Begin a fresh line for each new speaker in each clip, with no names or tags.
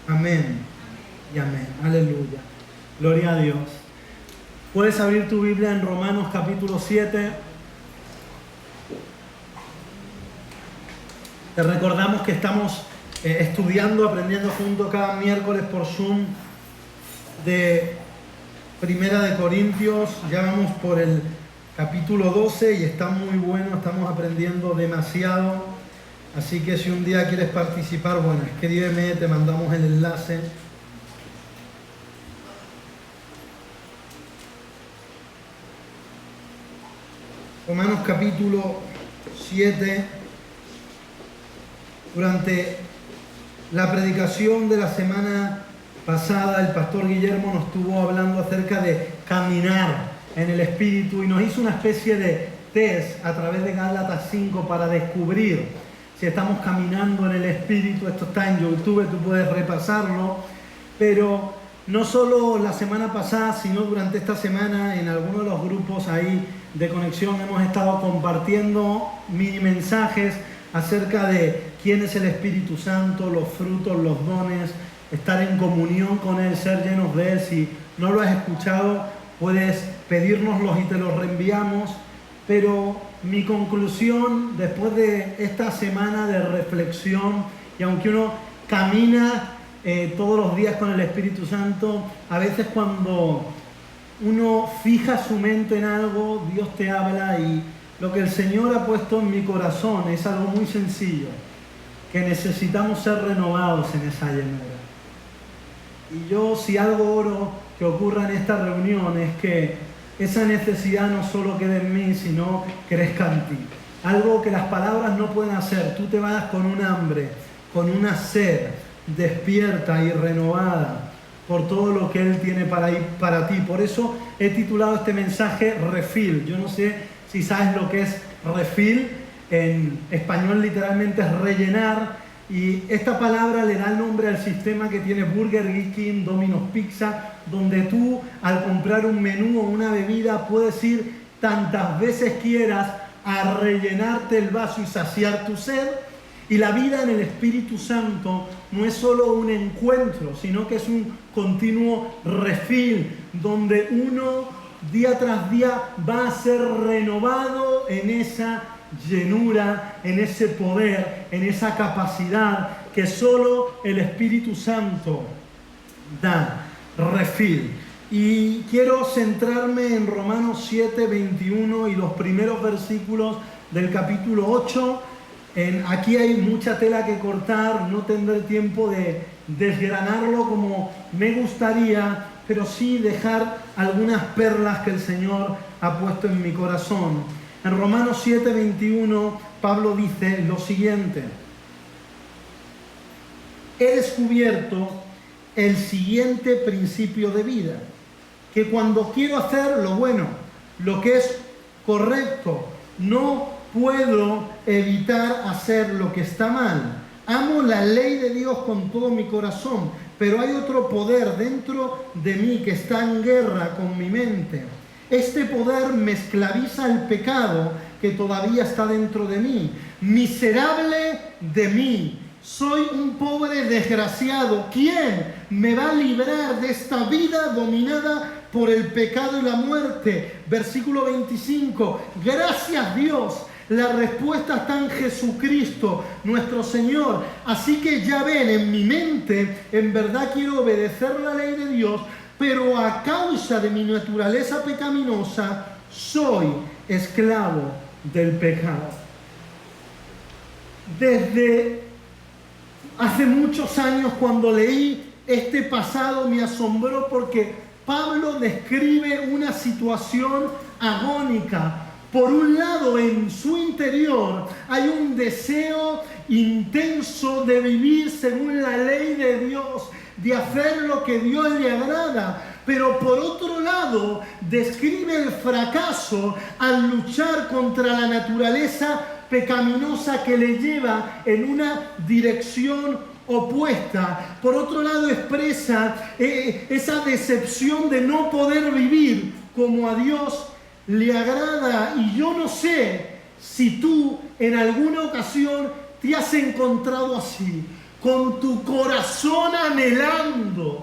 Amén y amén. Aleluya. Gloria a Dios. Puedes abrir tu Biblia en Romanos capítulo 7. Te recordamos que estamos estudiando, aprendiendo juntos cada miércoles por Zoom de Primera de Corintios. Ya vamos por el capítulo 12 y está muy bueno, estamos aprendiendo demasiado. Así que si un día quieres participar, bueno, escríbeme, te mandamos el enlace. Romanos capítulo 7. Durante la predicación de la semana pasada, el pastor Guillermo nos estuvo hablando acerca de caminar en el Espíritu y nos hizo una especie de test a través de Gálatas 5 para descubrir si estamos caminando en el Espíritu. Esto está en YouTube, tú puedes repasarlo. Pero no solo la semana pasada, sino durante esta semana en algunos de los grupos ahí de conexión hemos estado compartiendo mini mensajes acerca de quién es el Espíritu Santo, los frutos, los dones, estar en comunión con Él, ser llenos de Él. Si no lo has escuchado, puedes pedírnoslos y te los reenviamos. Pero mi conclusión después de esta semana de reflexión, y aunque uno camina todos los días con el Espíritu Santo, a veces cuando uno fija su mente en algo, Dios te habla, y lo que el Señor ha puesto en mi corazón es algo muy sencillo, que necesitamos ser renovados en esa llenura. Y yo, si algo oro que ocurra en esta reunión, es que esa necesidad no solo quede en mí, sino crezca en ti. Algo que las palabras no pueden hacer. Tú te vas con un hambre, con una sed despierta y renovada por todo lo que Él tiene para ti. Por eso he titulado este mensaje Refill. Yo no sé si sabes lo que es refill. En español literalmente es rellenar. Y esta palabra le da el nombre al sistema que tiene Burger King, Domino's Pizza, donde tú al comprar un menú o una bebida puedes ir tantas veces quieras a rellenarte el vaso y saciar tu sed. Y la vida en el Espíritu Santo no es solo un encuentro, sino que es un continuo refill, donde uno día tras día va a ser renovado en esa llenura, en ese poder, en esa capacidad que solo el Espíritu Santo da. Refill. Y quiero centrarme en Romanos 7, 21 y los primeros versículos del capítulo 8. Aquí hay mucha tela que cortar, no tendré tiempo de desgranarlo como me gustaría, pero sí dejar algunas perlas que el Señor ha puesto en mi corazón. En Romanos 7, 21, Pablo dice lo siguiente: he descubierto el siguiente principio de vida, que cuando quiero hacer lo bueno, lo que es correcto, no puedo evitar hacer lo que está mal. Amo la ley de Dios con todo mi corazón, pero hay otro poder dentro de mí que está en guerra con mi mente. Este poder me esclaviza al pecado que todavía está dentro de mí. Miserable de mí, soy un pobre desgraciado. ¿Quién me va a librar de esta vida dominada por el pecado y la muerte? Versículo 25. Gracias Dios. La respuesta está en Jesucristo, nuestro Señor. Así que ya ven, en mi mente, en verdad quiero obedecer la ley de Dios, pero a causa de mi naturaleza pecaminosa, soy esclavo del pecado. Desde hace muchos años, cuando leí este pasado, me asombró porque Pablo describe una situación agónica. Por un lado, en su interior hay un deseo intenso de vivir según la ley de Dios, de hacer lo que Dios le agrada. Pero por otro lado, describe el fracaso al luchar contra la naturaleza pecaminosa que le lleva en una dirección opuesta. Por otro lado, expresa esa decepción de no poder vivir como a Dios le agrada. Y yo no sé si tú en alguna ocasión te has encontrado así, con tu corazón anhelando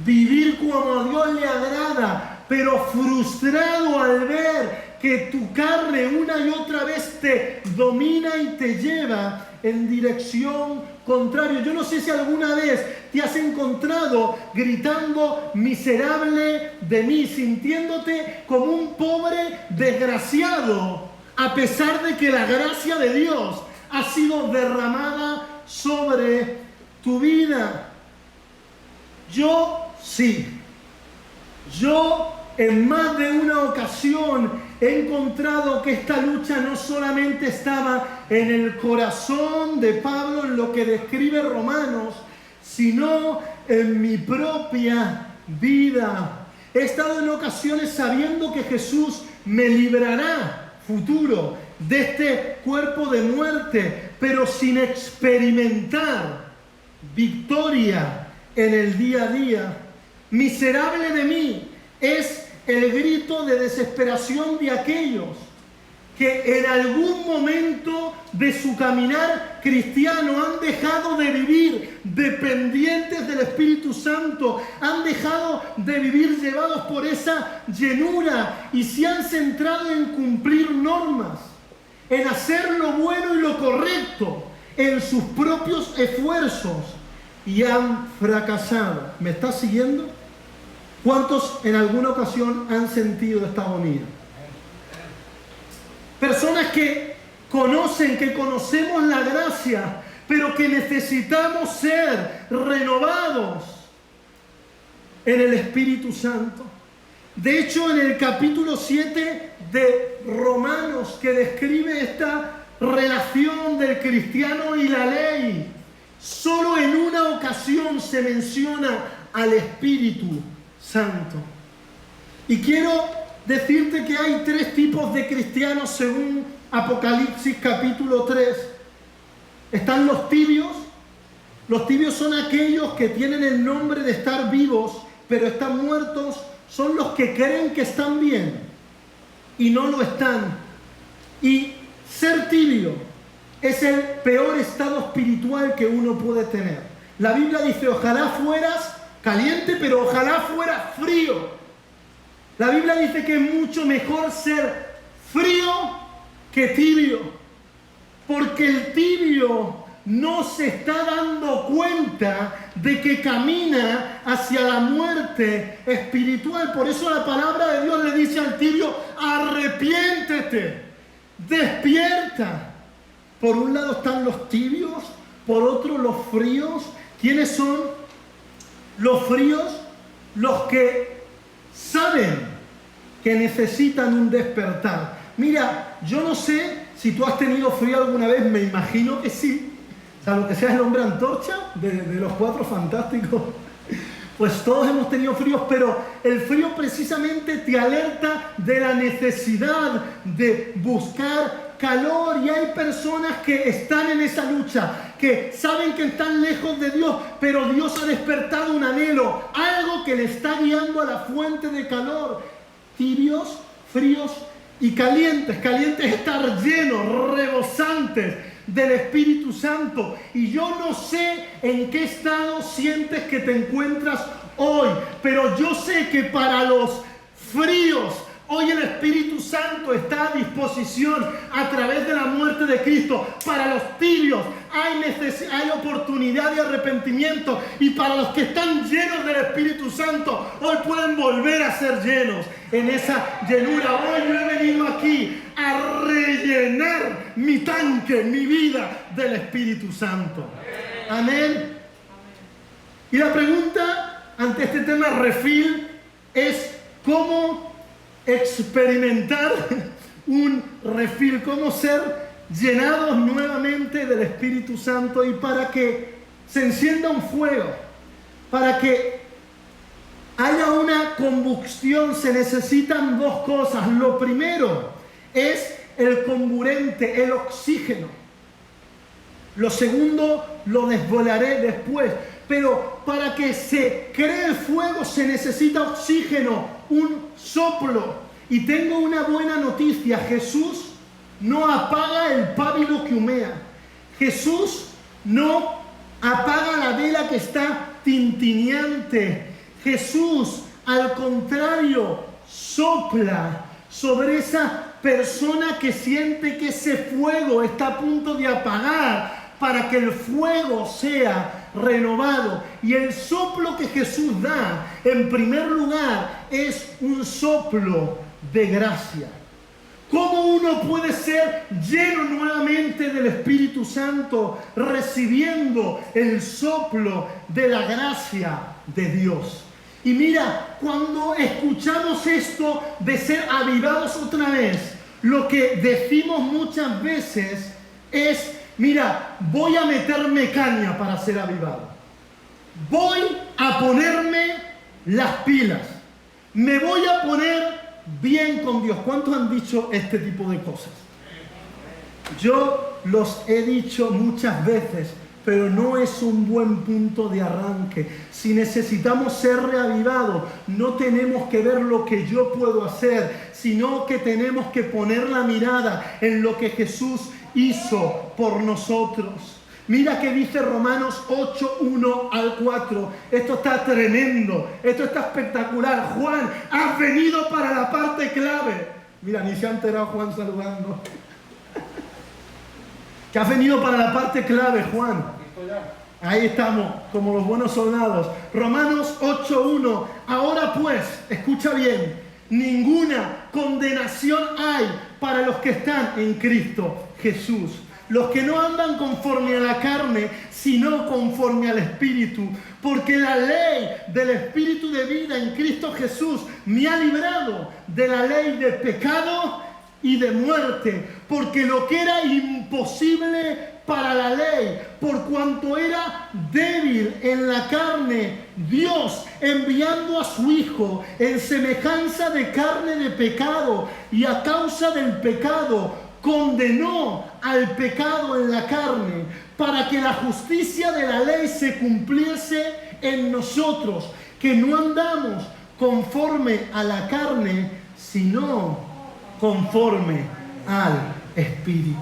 vivir como a Dios le agrada, pero frustrado al ver que tu carne una y otra vez te domina y te lleva en dirección contraria. Yo no sé si alguna vez te has encontrado gritando miserable de mí, sintiéndote como un pobre desgraciado, a pesar de que la gracia de Dios ha sido derramada sobre tu vida. Yo sí. Yo en más de una ocasión he encontrado que esta lucha no solamente estaba en el corazón de Pablo, en lo que describe Romanos, sino en mi propia vida. He estado en ocasiones sabiendo que Jesús me librará futuro de este cuerpo de muerte, pero sin experimentar victoria en el día a día. Miserable de mí es el grito de desesperación de aquellos que en algún momento de su caminar cristiano han dejado de vivir dependientes del Espíritu Santo, han dejado de vivir llevados por esa llenura y se han centrado en cumplir normas, en hacer lo bueno y lo correcto en sus propios esfuerzos y han fracasado. ¿Me estás siguiendo? ¿Cuántos en alguna ocasión han sentido esta agonía? Personas que conocen, que conocemos la gracia, pero que necesitamos ser renovados en el Espíritu Santo. De hecho, en el capítulo 7 de Romanos, que describe esta relación del cristiano y la ley, solo en una ocasión se menciona al Espíritu Santo. Y quiero decirte que hay tres tipos de cristianos según Apocalipsis capítulo 3. Están los tibios. Los tibios son aquellos que tienen el nombre de estar vivos, pero están muertos. Son los que creen que están bien y no lo están. Y ser tibio es el peor estado espiritual que uno puede tener. La Biblia dice, ojalá fueras caliente, pero ojalá fueras frío. La Biblia dice que es mucho mejor ser frío que tibio, porque el tibio no se está dando cuenta de que camina hacia la muerte espiritual. Por eso la palabra de Dios le dice al tibio, arrepiéntete, despierta. Por un lado están los tibios, por otro los fríos. ¿Quiénes son los fríos? Los que saben que necesitan un despertar. Mira, yo no sé si tú has tenido frío alguna vez, me imagino que sí. Salvo que seas el hombre antorcha de los Cuatro Fantásticos. Pues todos hemos tenido fríos, pero el frío precisamente te alerta de la necesidad de buscar calor. Y hay personas que están en esa lucha, que saben que están lejos de Dios, pero Dios ha despertado un anhelo, algo que le está guiando a la fuente de calor. Tibios, fríos y calientes. Calientes es estar llenos, rebosantes del Espíritu Santo. Y yo no sé en qué estado sientes que te encuentras hoy, pero yo sé que para los fríos, hoy el Espíritu Santo está a disposición a través de la muerte de Cristo. Para los tibios hay oportunidad de arrepentimiento, y para los que están llenos del Espíritu Santo, hoy pueden volver a ser llenos en esa llenura. Hoy yo he venido aquí a rellenar mi tanque, mi vida del Espíritu Santo. Amén. Y la pregunta ante este tema refill es ¿cómo experimentar un refill? ¿Cómo ser llenados nuevamente del Espíritu Santo? Y para que se encienda un fuego, para que haya una combustión, se necesitan dos cosas. Lo primero es el comburente, el oxígeno. Lo segundo lo desvelaré después. Pero para que se cree el fuego se necesita oxígeno, un soplo. Y tengo una buena noticia: Jesús no apaga el pábilo que humea. Jesús no apaga la vela que está tintineante. Jesús, al contrario, sopla sobre esa persona que siente que ese fuego está a punto de apagar, para que el fuego sea renovado. Y el soplo que Jesús da, en primer lugar, es un soplo de gracia. ¿Cómo uno puede ser lleno nuevamente del Espíritu Santo, recibiendo el soplo de la gracia de Dios? Y mira, cuando escuchamos esto de ser avivados otra vez, lo que decimos muchas veces es: mira, voy a meterme caña para ser avivado. Voy a ponerme las pilas. Me voy a poner bien con Dios. ¿Cuántos han dicho este tipo de cosas? Yo los he dicho muchas veces, pero no es un buen punto de arranque. Si necesitamos ser reavivados, no tenemos que ver lo que yo puedo hacer, sino que tenemos que poner la mirada en lo que Jesús hizo por nosotros. Mira que dice Romanos 8, 1 al 4. Esto está tremendo, esto está espectacular. Juan, has venido para la parte clave. Mira, ni se ha enterado Juan saludando. Que has venido para la parte clave, Juan. Ahí estamos, como los buenos soldados. Romanos 8, 1. Ahora pues, escucha bien, ninguna condenación hay para los que están en Cristo Jesús. Los que no andan conforme a la carne, sino conforme al Espíritu. Porque la ley del Espíritu de vida en Cristo Jesús me ha librado de la ley de pecado y de muerte. Porque lo que era imposible para la ley, por cuanto era débil en la carne, Dios, enviando a su Hijo en semejanza de carne de pecado, y a causa del pecado, condenó al pecado en la carne, para que la justicia de la ley se cumpliese en nosotros, que no andamos conforme a la carne, sino conforme al Espíritu.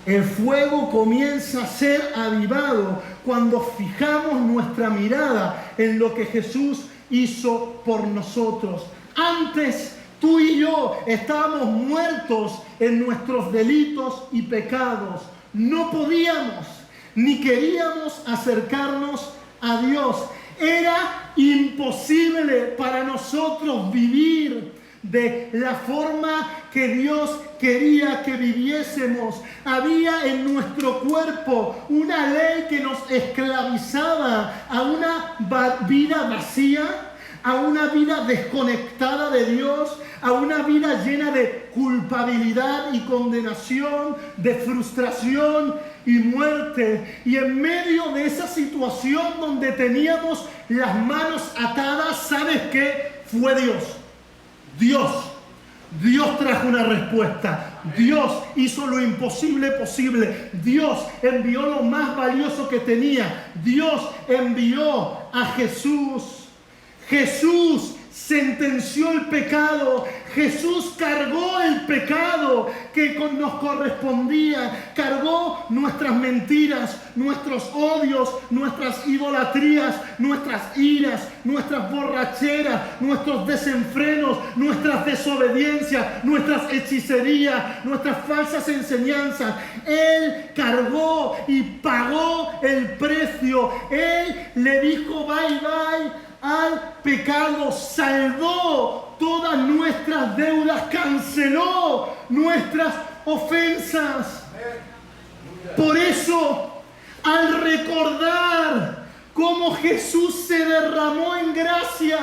El fuego comienza a ser avivado cuando fijamos nuestra mirada en lo que Jesús hizo por nosotros. Antes, tú y yo estábamos muertos en nuestros delitos y pecados. No podíamos ni queríamos acercarnos a Dios. Era imposible para nosotros vivir de la forma que Dios quería que viviésemos. Había en nuestro cuerpo una ley que nos esclavizaba a una vida vacía, a una vida desconectada de Dios, a una vida llena de culpabilidad y condenación, de frustración y muerte. Y en medio de esa situación donde teníamos las manos atadas, ¿sabes qué? Fue Dios trajo una respuesta. Dios hizo lo imposible posible. Dios envió lo más valioso que tenía. Dios envió a Jesús. Jesús sentenció el pecado. Jesús cargó el pecado que nos correspondía. Cargó nuestras mentiras, nuestros odios, nuestras idolatrías, nuestras iras, nuestras borracheras, nuestros desenfrenos, nuestras desobediencias, nuestras hechicerías, nuestras falsas enseñanzas. Él cargó y pagó el precio. Él le dijo bye bye al pecado, saldó todas nuestras deudas, canceló nuestras ofensas. Por eso, al recordar cómo Jesús se derramó en gracia,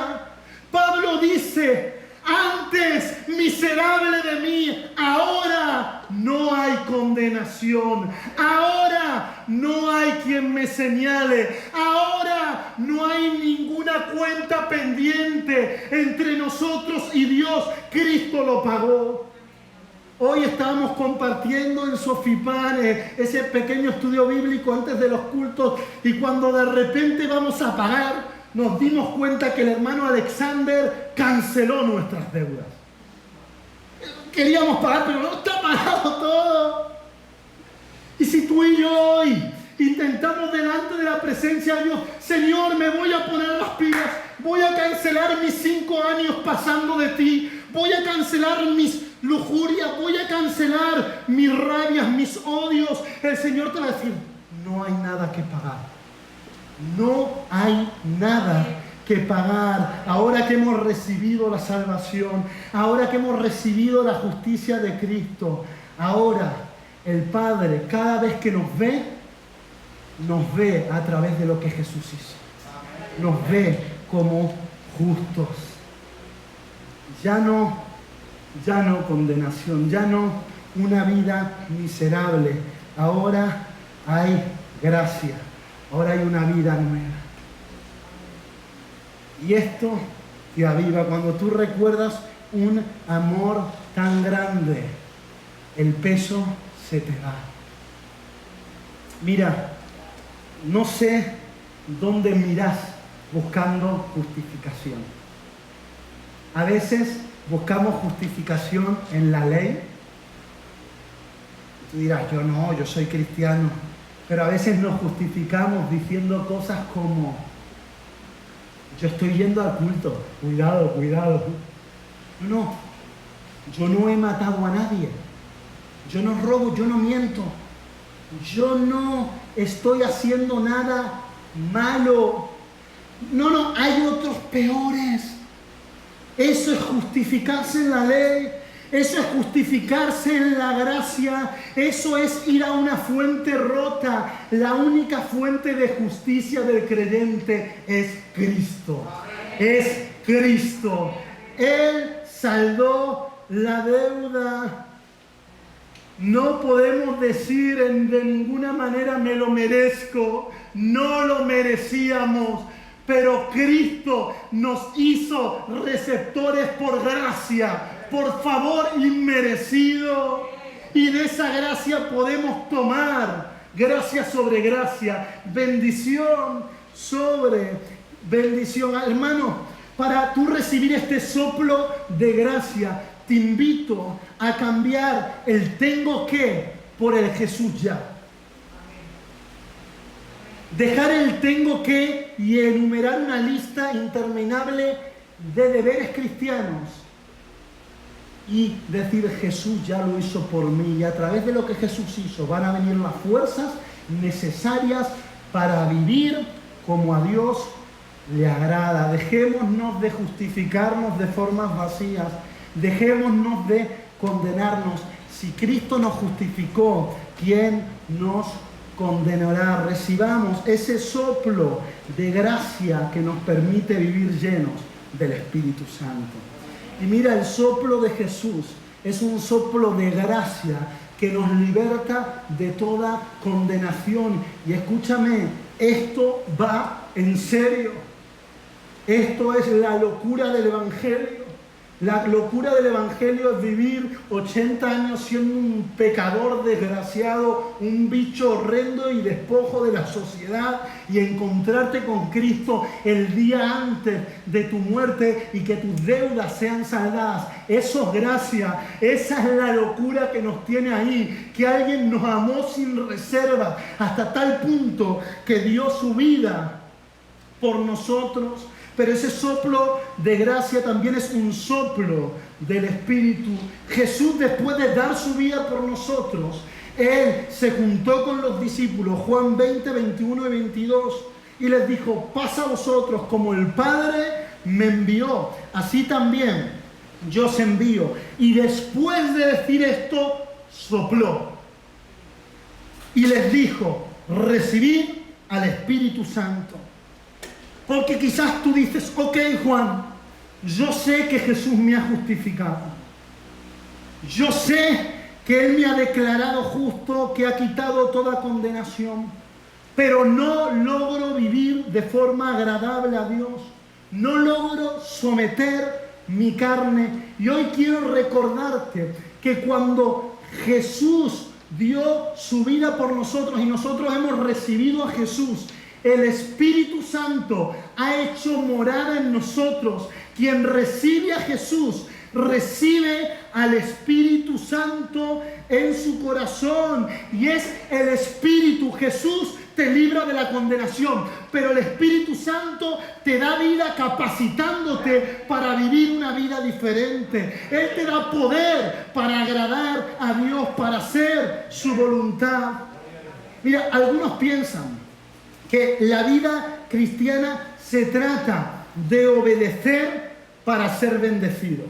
Pablo dice: antes miserable de mí, ahora no hay condenación, ahora no hay quien me señale, ahora no hay ninguna cuenta pendiente entre nosotros y Dios. Cristo lo pagó. Hoy estábamos compartiendo en Sofipan ese pequeño estudio bíblico antes de los cultos, y cuando de repente vamos a pagar, nos dimos cuenta que el hermano Alexander canceló nuestras deudas. Queríamos pagar, pero no está pagado todo. Y si tú y yo hoy Intentamos delante de la presencia de Dios, Señor, me voy a poner las pilas, voy a cancelar mis 5 años pasando de ti, voy a cancelar mis lujurias, voy a cancelar mis rabias, mis odios. El Señor te va a decir, no hay nada que pagar. No hay nada que pagar. Ahora que hemos recibido la salvación, ahora que hemos recibido la justicia de Cristo, ahora el Padre, cada vez que nos ve a través de lo que Jesús hizo. Nos ve como justos. Ya no condenación, ya no una vida miserable. Ahora hay gracia, ahora hay una vida nueva. Y esto te aviva cuando tú recuerdas un amor tan grande. El peso se te va. Mira, no sé dónde miras buscando justificación. A veces buscamos justificación en la ley. Tú dirás, yo soy cristiano. Pero a veces nos justificamos diciendo cosas como, yo estoy yendo al culto, cuidado. No, yo no he matado a nadie. Yo no robo, yo no miento. Yo no estoy haciendo nada malo. No, hay otros peores. Eso es justificarse en la ley. Eso es justificarse en la gracia. Eso es ir a una fuente rota. La única fuente de justicia del creyente es Cristo. Es Cristo. Él saldó la deuda. No podemos decir de ninguna manera me lo merezco. No lo merecíamos. Pero Cristo nos hizo receptores por gracia, por favor inmerecido. Y de esa gracia podemos tomar gracia sobre gracia, bendición sobre bendición. Hermano, para tú recibir este soplo de gracia, te invito a cambiar el tengo que por el Jesús ya. Dejar el tengo que y enumerar una lista interminable de deberes cristianos y decir Jesús ya lo hizo por mí, y a través de lo que Jesús hizo van a venir las fuerzas necesarias para vivir como a Dios le agrada. Dejémonos de justificarnos de formas vacías, dejémonos de condenarnos. Si Cristo nos justificó, ¿quién nos condenará? Recibamos ese soplo de gracia que nos permite vivir llenos del Espíritu Santo. Y mira, el soplo de Jesús es un soplo de gracia que nos liberta de toda condenación. Y escúchame, esto va en serio. Esto es la locura del Evangelio. La locura del Evangelio es vivir 80 años siendo un pecador desgraciado, un bicho horrendo y despojo de la sociedad, y encontrarte con Cristo el día antes de tu muerte y que tus deudas sean saldadas. Eso es gracia. Esa es la locura que nos tiene ahí, que alguien nos amó sin reserva hasta tal punto que dio su vida por nosotros. Pero ese soplo de gracia también es un soplo del Espíritu. Jesús, después de dar su vida por nosotros, Él se juntó con los discípulos, Juan 20, 21 y 22, y les dijo, paz a vosotros, como el Padre me envió, así también yo os envío. Y después de decir esto, sopló y les dijo, recibid al Espíritu Santo. Porque quizás tú dices, ok, Juan, yo sé que Jesús me ha justificado. Yo sé que Él me ha declarado justo, que ha quitado toda condenación. Pero no logro vivir de forma agradable a Dios. No logro someter mi carne. Y hoy quiero recordarte que cuando Jesús dio su vida por nosotros y nosotros hemos recibido a Jesús, el Espíritu Santo ha hecho morada en nosotros. Quien recibe a Jesús, recibe al Espíritu Santo en su corazón. Y es el Espíritu. Jesús te libra de la condenación, pero el Espíritu Santo te da vida capacitándote para vivir una vida diferente. Él te da poder para agradar a Dios, para hacer su voluntad. Mira, algunos piensan que la vida cristiana se trata de obedecer para ser bendecido.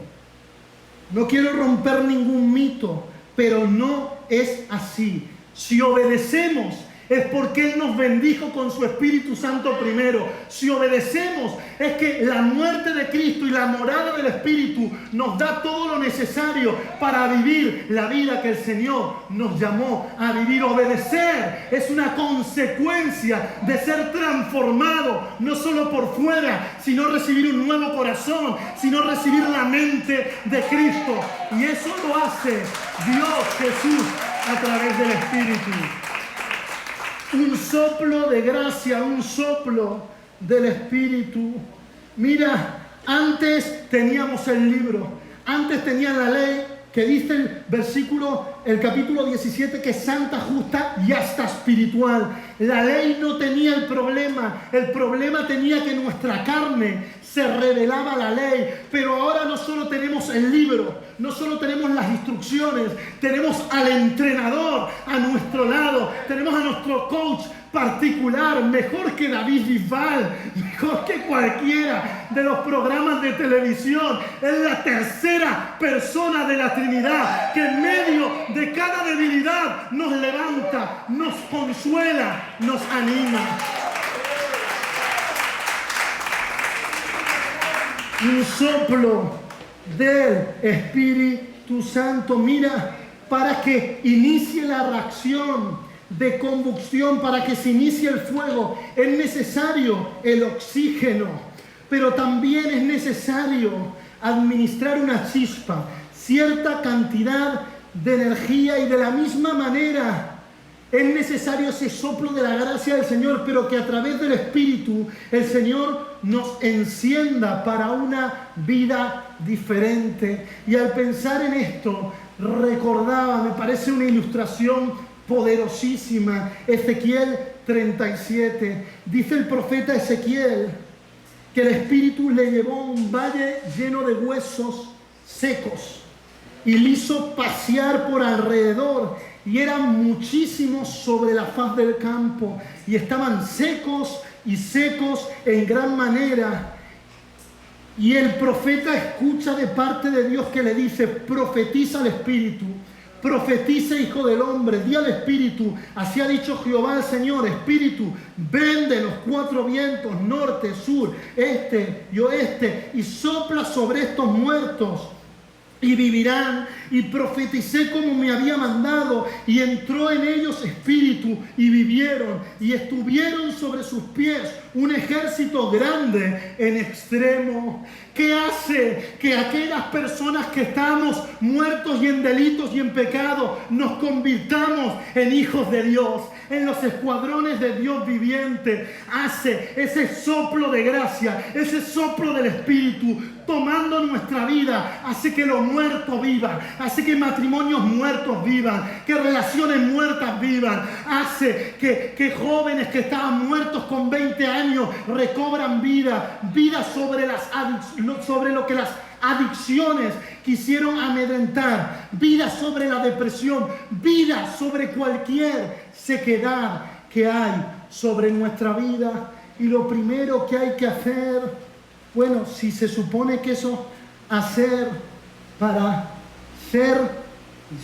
No quiero romper ningún mito, pero no es así. Si obedecemos es porque Él nos bendijo con su Espíritu Santo primero. Si obedecemos es que la muerte de Cristo y la morada del Espíritu nos da todo lo necesario para vivir la vida que el Señor nos llamó a vivir. Obedecer es una consecuencia de ser transformado, no solo por fuera, sino recibir un nuevo corazón, sino recibir la mente de Cristo. Y eso lo hace Dios Jesús a través del Espíritu. Un soplo de gracia, un soplo del Espíritu. Mira, antes teníamos el libro, antes tenían la ley que dice el capítulo 17, que es santa, justa y hasta espiritual. La ley no tenía el problema tenía que nuestra carne se revelaba a la ley. Pero ahora no solo tenemos el libro, no solo tenemos las instrucciones, tenemos al entrenador a nuestro lado, tenemos a nuestro coach particular, mejor que David Bisbal, mejor que cualquiera de los programas de televisión. Es la tercera persona de la Trinidad que en medio de cada debilidad nos levanta, nos consuela, nos anima. Un soplo del Espíritu Santo, mira, para que inicie la reacción de combustión, para que se inicie el fuego, es necesario el oxígeno, pero también es necesario administrar una chispa, cierta cantidad de energía, y de la misma manera es necesario ese soplo de la gracia del Señor, pero que a través del Espíritu el Señor nos encienda para una vida diferente. Y al pensar en esto, recordaba, me parece una ilustración poderosísima, Ezequiel 37. Dice el profeta Ezequiel que el Espíritu le llevó a un valle lleno de huesos secos y le hizo pasear por alrededor, y eran muchísimos sobre la faz del campo, y estaban secos y secos en gran manera. Y el profeta escucha de parte de Dios que le dice: profetiza al Espíritu, profetiza, hijo del hombre, di al Espíritu, así ha dicho Jehová el Señor, Espíritu, ven de los cuatro vientos, norte, sur, este y oeste, y sopla sobre estos muertos y vivirán. Y profeticé como me había mandado, y entró en ellos espíritu, y vivieron, y estuvieron sobre sus pies un ejército grande en extremo. ¿Qué hace que aquellas personas que estamos muertos y en delitos y en pecado nos convirtamos en hijos de Dios, en los escuadrones de Dios viviente? Hace ese soplo de gracia, ese soplo del Espíritu tomando nuestra vida, hace que los muertos vivan, hace que matrimonios muertos vivan, que relaciones muertas vivan, hace que jóvenes que estaban muertos con 20 años recobran vida sobre lo que las adicciones quisieron amedrentar, vida sobre la depresión, vida sobre cualquier sequedad que hay sobre nuestra vida. Y lo primero que hay que hacer, bueno, si se supone que eso hacer para ser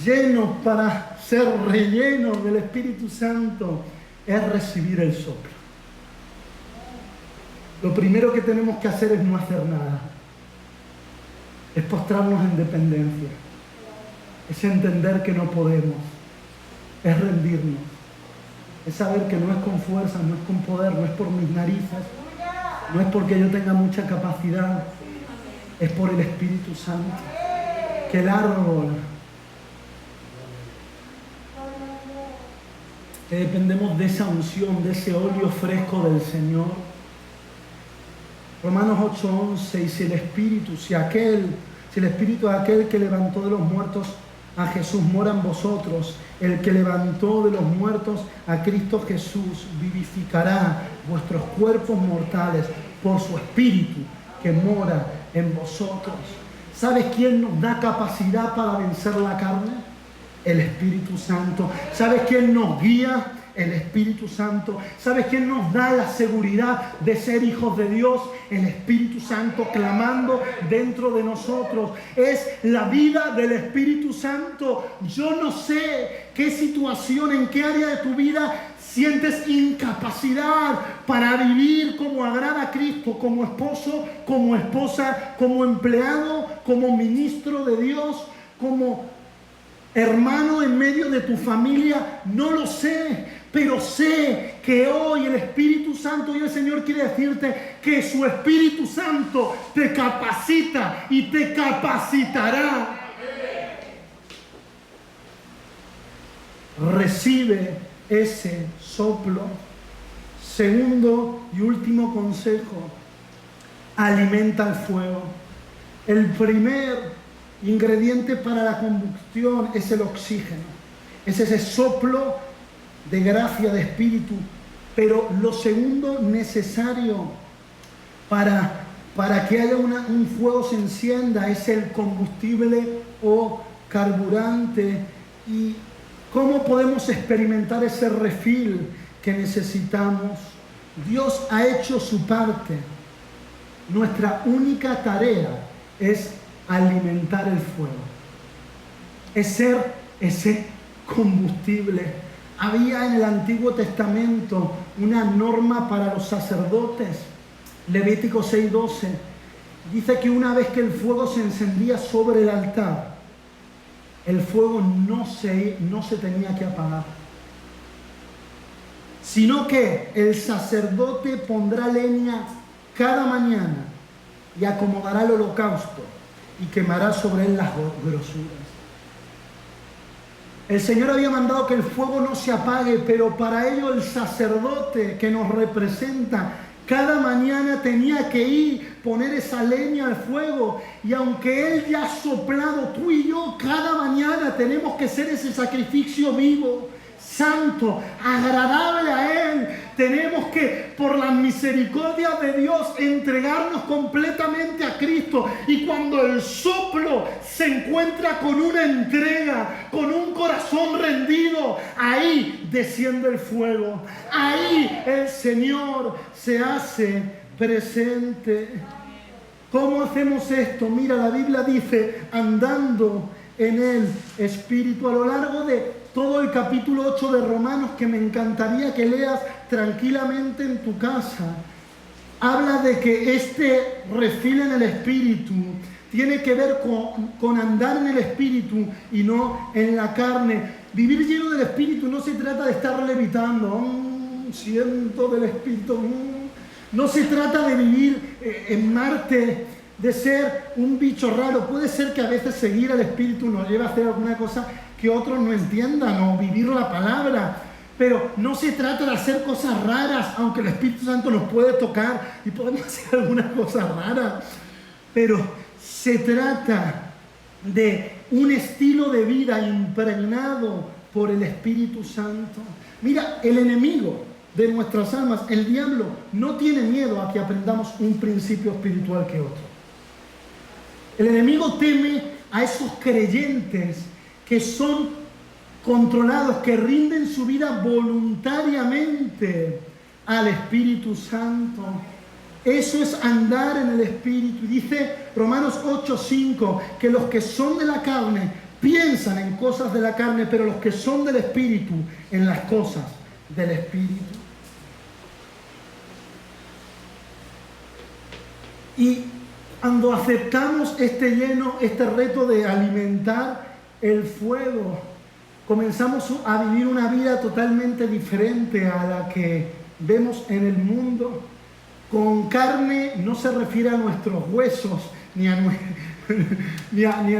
llenos, para ser rellenos del Espíritu Santo, es recibir el soplo. Lo primero que tenemos que hacer es no hacer nada. Es postrarnos en dependencia. Es entender que no podemos. Es rendirnos. Es saber que no es con fuerza, no es con poder, no es por mis narices, no es porque yo tenga mucha capacidad. Es por el Espíritu Santo. Que el árbol, que dependemos de esa unción, de ese óleo fresco del Señor. Romanos 8:11, y si el Espíritu es aquel que levantó de los muertos a Jesús mora en vosotros. El que levantó de los muertos a Cristo Jesús vivificará vuestros cuerpos mortales por su Espíritu que mora en vosotros. ¿Sabes quién nos da capacidad para vencer la carne? El Espíritu Santo. ¿Sabes quién nos guía? El Espíritu Santo. ¿Sabes quién nos da la seguridad de ser hijos de Dios? El Espíritu Santo clamando dentro de nosotros. Es la vida del Espíritu Santo. Yo no sé qué situación, en qué área de tu vida sientes incapacidad para vivir como agrada a Cristo, como esposo, como esposa, como empleado, como ministro de Dios, como hermano en medio de tu familia. No lo sé, pero sé que hoy el Espíritu Santo y el Señor quiere decirte que su Espíritu Santo te capacita y te capacitará. Recibe ese soplo. Segundo y último consejo: alimenta el fuego. El primer ingrediente para la combustión es el oxígeno. Es ese soplo de gracia, de espíritu. Pero lo segundo necesario para que haya un fuego se encienda es el combustible o carburante. ¿Y cómo podemos experimentar ese refill que necesitamos? Dios ha hecho su parte. Nuestra única tarea es alimentar el fuego, es ser ese combustible. Había en el Antiguo Testamento una norma para los sacerdotes. Levítico 6:12 dice que una vez que el fuego se encendía sobre el altar, el fuego no se tenía que apagar, sino que el sacerdote pondrá leña cada mañana y acomodará el holocausto y quemará sobre él las grosuras. El Señor había mandado que el fuego no se apague, pero para ello el sacerdote que nos representa cada mañana tenía que ir, poner esa leña al fuego. Y aunque Él ya ha soplado, tú y yo cada mañana tenemos que ser ese sacrificio vivo, santo, agradable a Él. Tenemos que, por la misericordia de Dios, entregarnos completamente a Cristo. Y cuando el soplo se encuentra con una entrega, con un corazón rendido, ahí desciende el fuego. Ahí el Señor se hace presente. ¿Cómo hacemos esto? Mira, la Biblia dice, andando en el Espíritu. A lo largo de todo el capítulo 8 de Romanos, que me encantaría que leas tranquilamente en tu casa, habla de que este refil en el Espíritu tiene que ver con andar en el Espíritu y no en la carne. Vivir lleno del Espíritu no se trata de estar levitando, siento del Espíritu. No se trata de vivir en Marte, de ser un bicho raro. Puede ser que a veces seguir al Espíritu nos lleve a hacer alguna cosa que otros no entiendan o vivir la palabra. Pero no se trata de hacer cosas raras, aunque el Espíritu Santo nos puede tocar y podemos hacer algunas cosas raras. Pero se trata de un estilo de vida impregnado por el Espíritu Santo. Mira, el enemigo de nuestras almas, el diablo, no tiene miedo a que aprendamos un principio espiritual que otro. El enemigo teme a esos creyentes que son controlados, que rinden su vida voluntariamente al Espíritu Santo. Eso es andar en el Espíritu. Dice Romanos 8:5 que los que son de la carne piensan en cosas de la carne, pero los que son del Espíritu en las cosas del Espíritu. Y cuando aceptamos este reto de alimentar el fuego, comenzamos a vivir una vida totalmente diferente a la que vemos en el mundo. Con carne no se refiere a nuestros huesos, ni a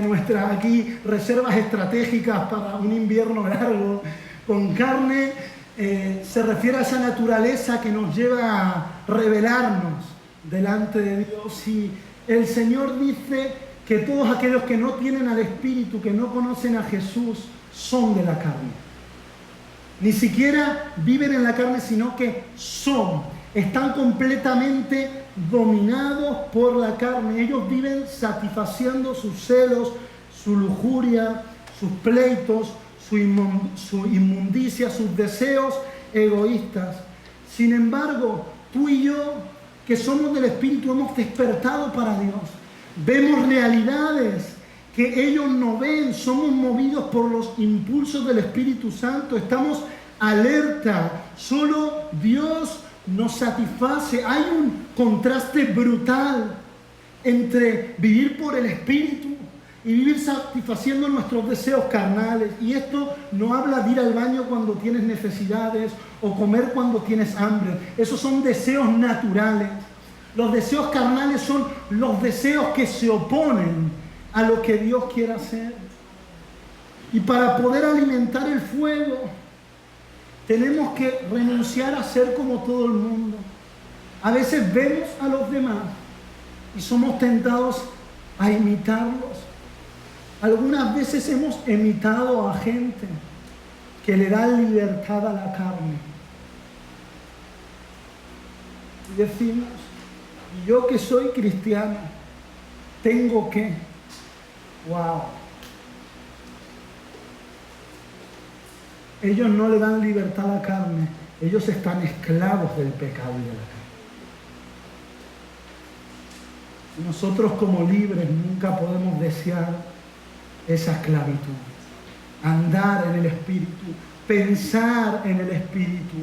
nuestras aquí reservas estratégicas para un invierno largo. Con carne se refiere a esa naturaleza que nos lleva a rebelarnos delante de Dios. Y el Señor dice que todos aquellos que no tienen al Espíritu, que no conocen a Jesús, son de la carne. Ni siquiera viven en la carne, sino que están completamente dominados por la carne. Ellos viven satisfaciendo sus celos, su lujuria, sus pleitos, su inmundicia, sus deseos egoístas. Sin embargo, tú y yo, que somos del Espíritu, hemos despertado para Dios. Vemos realidades que ellos no ven, somos movidos por los impulsos del Espíritu Santo, estamos alerta, solo Dios nos satisface. Hay un contraste brutal entre vivir por el Espíritu y vivir satisfaciendo nuestros deseos carnales. Y esto no habla de ir al baño cuando tienes necesidades o comer cuando tienes hambre. Esos son deseos naturales. Los deseos carnales son los deseos que se oponen a lo que Dios quiere hacer. Y para poder alimentar el fuego, tenemos que renunciar a ser como todo el mundo. A veces vemos a los demás y somos tentados a imitarlos. Algunas veces hemos imitado a gente que le da libertad a la carne. Y decimos, yo que soy cristiano, tengo que... ¡Wow! Ellos no le dan libertad a la carne, ellos están esclavos del pecado y de la carne. Nosotros como libres nunca podemos desear esa esclavitud. Andar en el Espíritu, pensar en el Espíritu.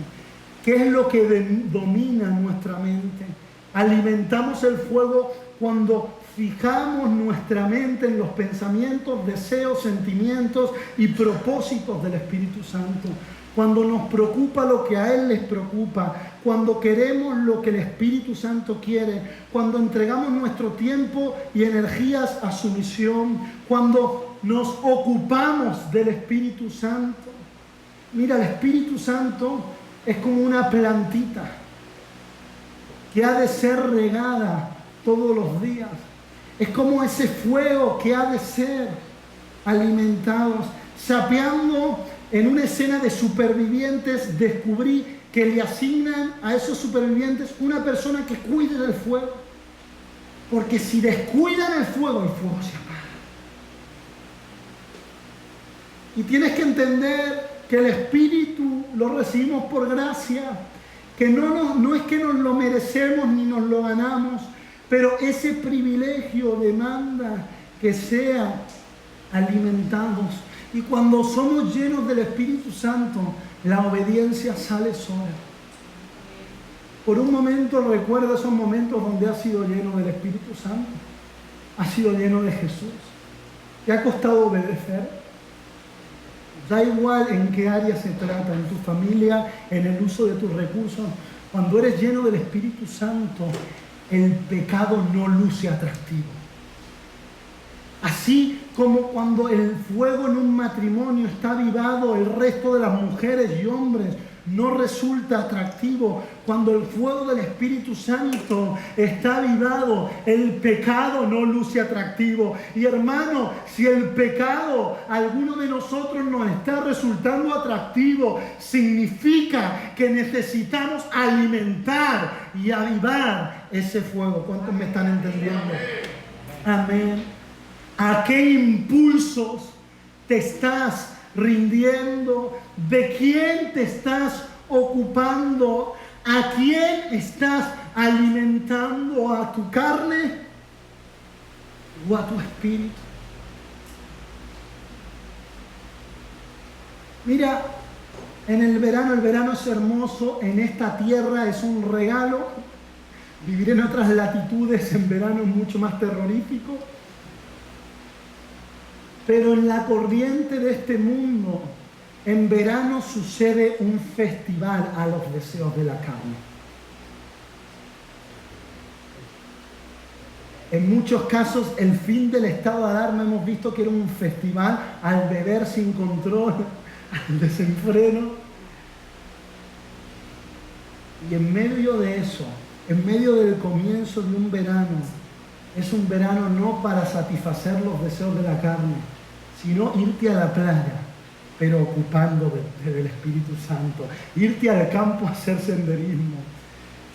¿Qué es lo que domina nuestra mente? Alimentamos el fuego cuando fijamos nuestra mente en los pensamientos, deseos, sentimientos y propósitos del Espíritu Santo. Cuando nos preocupa lo que a Él les preocupa, cuando queremos lo que el Espíritu Santo quiere, cuando entregamos nuestro tiempo y energías a su misión, cuando nos ocupamos del Espíritu Santo. Mira, el Espíritu Santo es como una plantita que ha de ser regada todos los días. Es como ese fuego que ha de ser alimentados. Sapeando en una escena de supervivientes, descubrí que le asignan a esos supervivientes una persona que cuide del fuego. Porque si descuidan el fuego se apaga. Y tienes que entender que el Espíritu lo recibimos por gracia, que no es que nos lo merecemos ni nos lo ganamos, pero ese privilegio demanda que sean alimentados. Y cuando somos llenos del Espíritu Santo, la obediencia sale sola. Por un momento recuerda esos momentos donde has sido lleno del Espíritu Santo, has sido lleno de Jesús. ¿Te ha costado obedecer? Da igual en qué área se trata, en tu familia, en el uso de tus recursos. Cuando eres lleno del Espíritu Santo, el pecado no luce atractivo. Así como cuando el fuego en un matrimonio está avivado, el resto de las mujeres y hombres no resulta atractivo. Cuando el fuego del Espíritu Santo está avivado, el pecado no luce atractivo. Y hermano, si el pecado a alguno de nosotros nos está resultando atractivo, significa que necesitamos alimentar y avivar ese fuego. ¿Cuántos me están entendiendo? Amén. ¿A qué impulsos te estás rindiendo? ¿De quién te estás ocupando? ¿A quién estás alimentando? ¿A tu carne o a tu espíritu? Mira, en el verano es hermoso, en esta tierra es un regalo. Vivir en otras latitudes en verano es mucho más terrorífico. Pero en la corriente de este mundo, en verano sucede un festival a los deseos de la carne. En muchos casos, el fin del estado de alarma hemos visto que era un festival al beber sin control, al desenfreno. Y en medio de eso, en medio del comienzo de un verano, Es un verano no para satisfacer los deseos de la carne, sino irte a la playa, pero ocupando del Espíritu Santo. Irte al campo a hacer senderismo,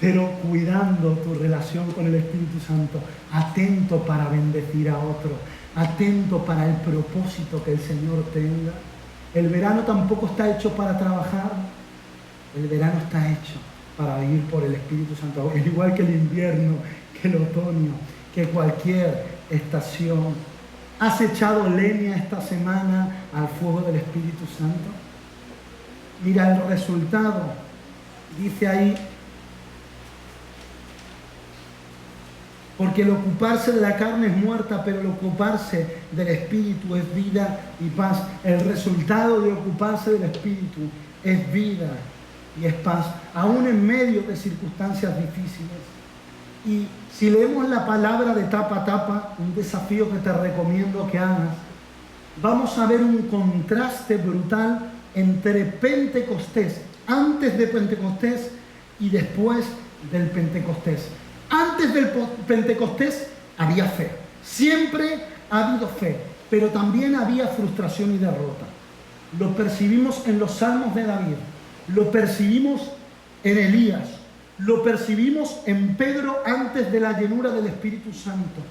pero cuidando tu relación con el Espíritu Santo. Atento para bendecir a otro, atento para el propósito que el Señor tenga. El verano tampoco está hecho para trabajar. El verano está hecho para vivir por el Espíritu Santo. Es igual que el invierno, que el otoño, que cualquier estación. ¿Has echado leña esta semana al fuego del Espíritu Santo? Mira el resultado. Dice ahí, porque el ocuparse de la carne es muerta, pero el ocuparse del Espíritu es vida y paz. El resultado de ocuparse del Espíritu es vida y es paz, aún en medio de circunstancias difíciles. Y si leemos la palabra de tapa a tapa, un desafío que te recomiendo que hagas, vamos a ver un contraste brutal entre Pentecostés, antes de Pentecostés y después del Pentecostés. Antes del Pentecostés había fe, siempre ha habido fe, pero también había frustración y derrota. Lo percibimos en los salmos de David, lo percibimos en Elías, lo percibimos en Pedro antes de la llenura del Espíritu Santo.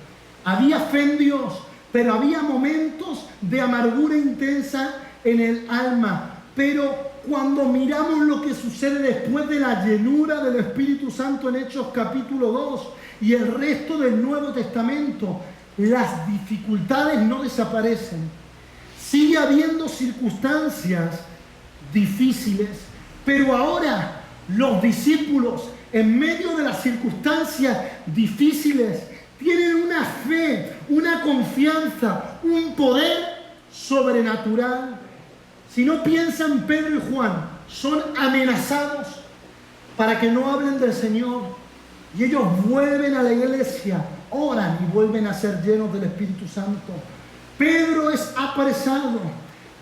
Había fe en Dios, pero había momentos de amargura intensa en el alma. Pero cuando miramos lo que sucede después de la llenura del Espíritu Santo en Hechos capítulo 2 y el resto del Nuevo Testamento, las dificultades no desaparecen. Sigue habiendo circunstancias difíciles, pero ahora los discípulos, en medio de las circunstancias difíciles, tienen una fe, una confianza, un poder sobrenatural. Si no piensan, Pedro y Juan son amenazados para que no hablen del Señor. Y ellos vuelven a la iglesia, oran y vuelven a ser llenos del Espíritu Santo. Pedro es apresado,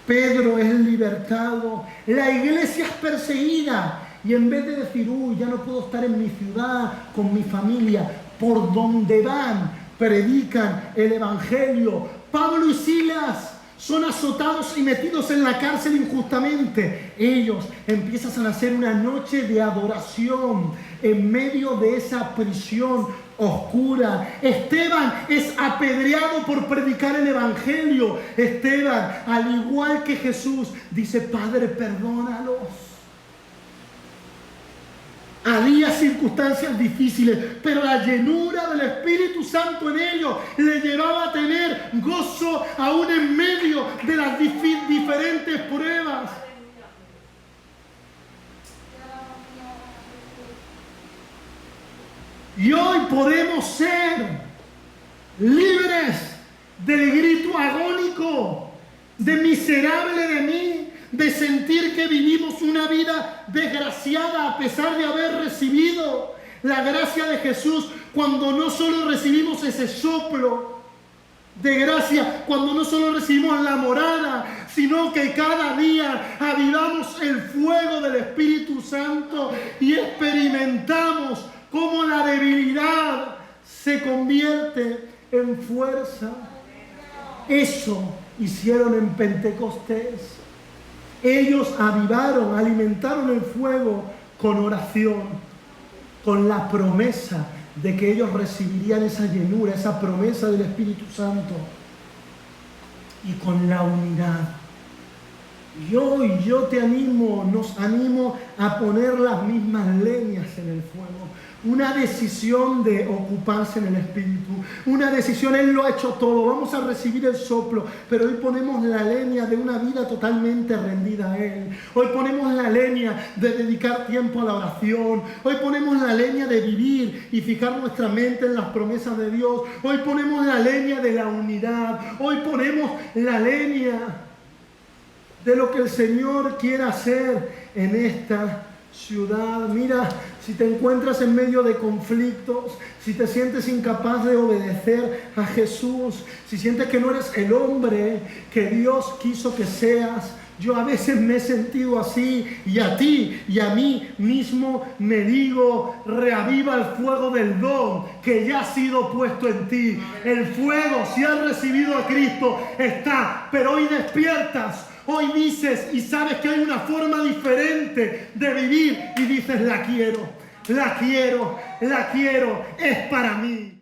Pedro es libertado, la iglesia es perseguida. Y en vez de decir, uy, ya no puedo estar en mi ciudad, con mi familia, por donde van, predican el Evangelio. Pablo y Silas son azotados y metidos en la cárcel injustamente. Ellos empiezan a hacer una noche de adoración en medio de esa prisión oscura. Esteban es apedreado por predicar el Evangelio. Esteban, al igual que Jesús, dice, Padre, perdónalos. Había circunstancias difíciles, pero la llenura del Espíritu Santo en ellos le llevaba a tener gozo aún en medio de las diferentes pruebas. Y hoy podemos ser libres del grito agónico, de miserable de mí, de sentir que vivimos una vida desgraciada a pesar de haber recibido la gracia de Jesús, cuando no solo recibimos ese soplo de gracia, cuando no solo recibimos la morada, sino que cada día avivamos el fuego del Espíritu Santo y experimentamos cómo la debilidad se convierte en fuerza. Eso hicieron en Pentecostés. Ellos avivaron, alimentaron el fuego con oración, con la promesa de que ellos recibirían esa llenura, esa promesa del Espíritu Santo, y con la unidad. Yo te animo, nos animo a poner las mismas leñas en el fuego. Una decisión de ocuparse en el Espíritu. Una decisión, Él lo ha hecho todo. Vamos a recibir el soplo. Pero hoy ponemos la leña de una vida totalmente rendida a Él. Hoy ponemos la leña de dedicar tiempo a la oración. Hoy ponemos la leña de vivir y fijar nuestra mente en las promesas de Dios. Hoy ponemos la leña de la unidad. Hoy ponemos la leña de lo que el Señor quiere hacer en esta ciudad. Mira, si te encuentras en medio de conflictos, si te sientes incapaz de obedecer a Jesús, si sientes que no eres el hombre que Dios quiso que seas, Yo a veces me he sentido así, y a ti y a mí mismo me digo, reaviva el fuego del don que ya ha sido puesto en ti. El fuego, si has recibido a Cristo, está, pero hoy despiertas. Hoy dices y sabes que hay una forma diferente de vivir y dices, la quiero, es para mí.